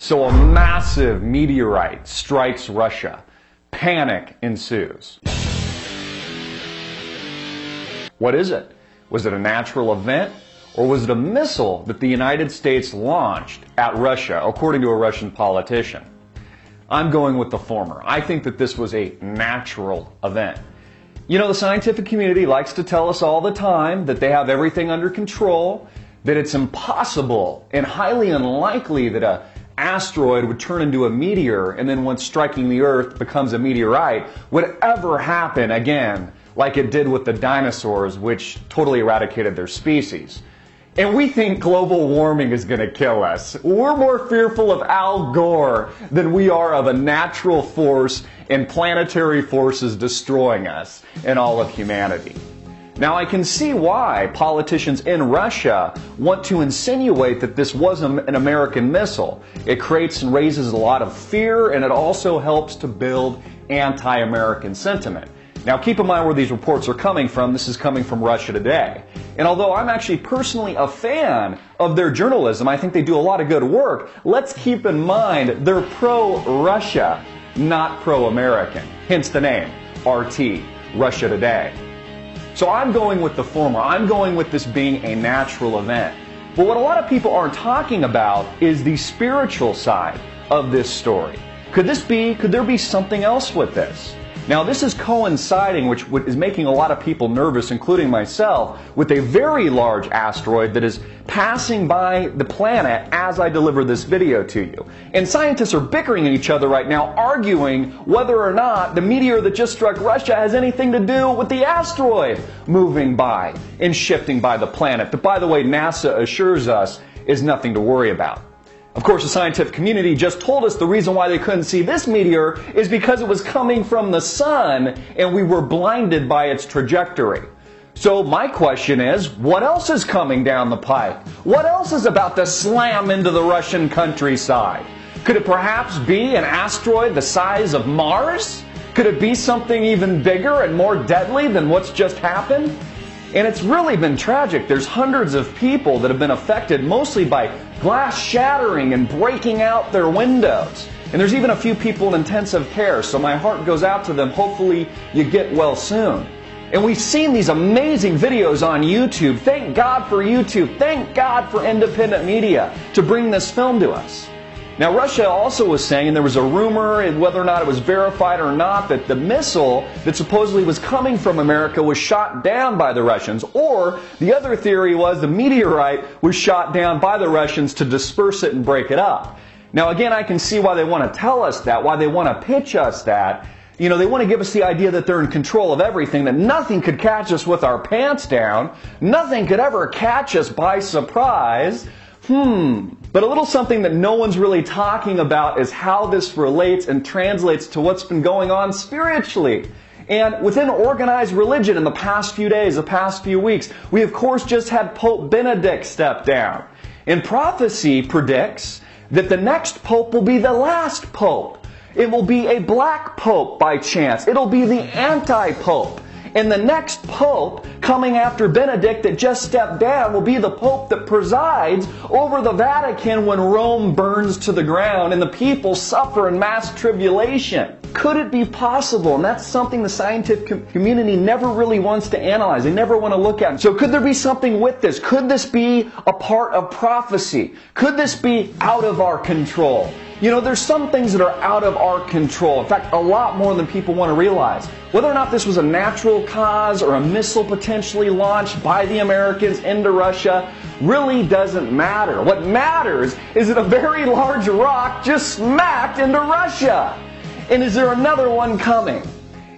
So a massive meteorite strikes Russia. Panic ensues. What is it? Was it a natural event, or was it a missile that the United States launched at Russia, according to a Russian politician? I'm going with the former. I think that this was a natural event. You know, the scientific community likes to tell us all the time that they have everything under control, that it's impossible and highly unlikely that an asteroid would turn into a meteor and then once striking the Earth becomes a meteorite would ever happen again like it did with the dinosaurs, which totally eradicated their species. And we think global warming is going to kill us. We're more fearful of Al Gore than we are of a natural force and planetary forces destroying us and all of humanity. Now, I can see why politicians in Russia want to insinuate that this was an American missile. It creates and raises a lot of fear, and it also helps to build anti-American sentiment. Now, keep in mind where these reports are coming from. This is coming from Russia Today. And although I'm actually personally a fan of their journalism, I think they do a lot of good work, let's keep in mind they're pro-Russia, not pro-American. Hence the name, RT, Russia Today. So I'm going with the former. I'm going with this being a natural event. But what a lot of people aren't talking about is the spiritual side of this story. Could there be something else with this? Now, this is coinciding, which is making a lot of people nervous, including myself, with a very large asteroid that is passing by the planet as I deliver this video to you. And scientists are bickering at each other right now, arguing whether or not the meteor that just struck Russia has anything to do with the asteroid moving by and shifting by the planet. That, by the way, NASA assures us is nothing to worry about. Of course, the scientific community just told us the reason why they couldn't see this meteor is because it was coming from the sun and we were blinded by its trajectory. So my question is, what else is coming down the pipe? What else is about to slam into the Russian countryside? Could it perhaps be an asteroid the size of Mars? Could it be something even bigger and more deadly than what's just happened? And it's really been tragic. There's hundreds of people that have been affected, mostly by glass shattering and breaking out their windows. And there's even a few people in intensive care, so my heart goes out to them. Hopefully you get well soon. And we've seen these amazing videos on YouTube. Thank God for YouTube. Thank God for independent media to bring this film to us. Now, Russia also was saying, and there was a rumor, and whether or not it was verified or not, that the missile that supposedly was coming from America was shot down by the Russians. Or the other theory was the meteorite was shot down by the Russians to disperse it and break it up. Now, again, I can see why they want to tell us that, why they want to pitch us that. You know, they want to give us the idea that they're in control of everything, that nothing could catch us with our pants down, nothing could ever catch us by surprise. But a little something that no one's really talking about is how this relates and translates to what's been going on spiritually. And within organized religion in the past few days, the past few weeks, we of course just had Pope Benedict step down. And prophecy predicts that the next pope will be the last pope. It will be a black pope by chance. It'll be the anti-pope. And the next pope coming after Benedict that just stepped down will be the pope that presides over the Vatican when Rome burns to the ground and the people suffer in mass tribulation. Could it be possible? And that's something the scientific community never really wants to analyze. They never want to look at. So could there be something with this? Could this be a part of prophecy? Could this be out of our control? You know, there's some things that are out of our control. In fact, a lot more than people want to realize. Whether or not this was a natural cause or a missile potentially launched by the Americans into Russia really doesn't matter. What matters is that a very large rock just smacked into Russia. And is there another one coming?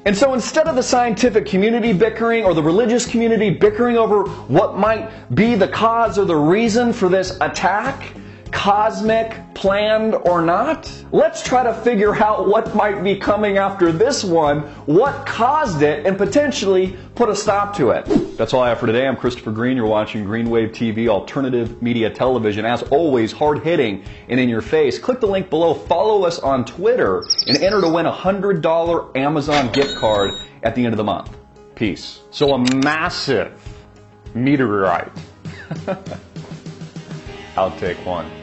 And so instead of the scientific community bickering or the religious community bickering over what might be the cause or the reason for this attack, cosmic, planned or not, let's try to figure out what might be coming after this one, what caused it, and potentially put a stop to it. That's all I have for today. I'm Christopher Green. You're watching Greenwave TV, alternative media television. As always, hard-hitting and in your face. Click the link below, follow us on Twitter, and enter to win a $100 Amazon gift card at the end of the month. Peace. So a massive meteorite. I'll take one.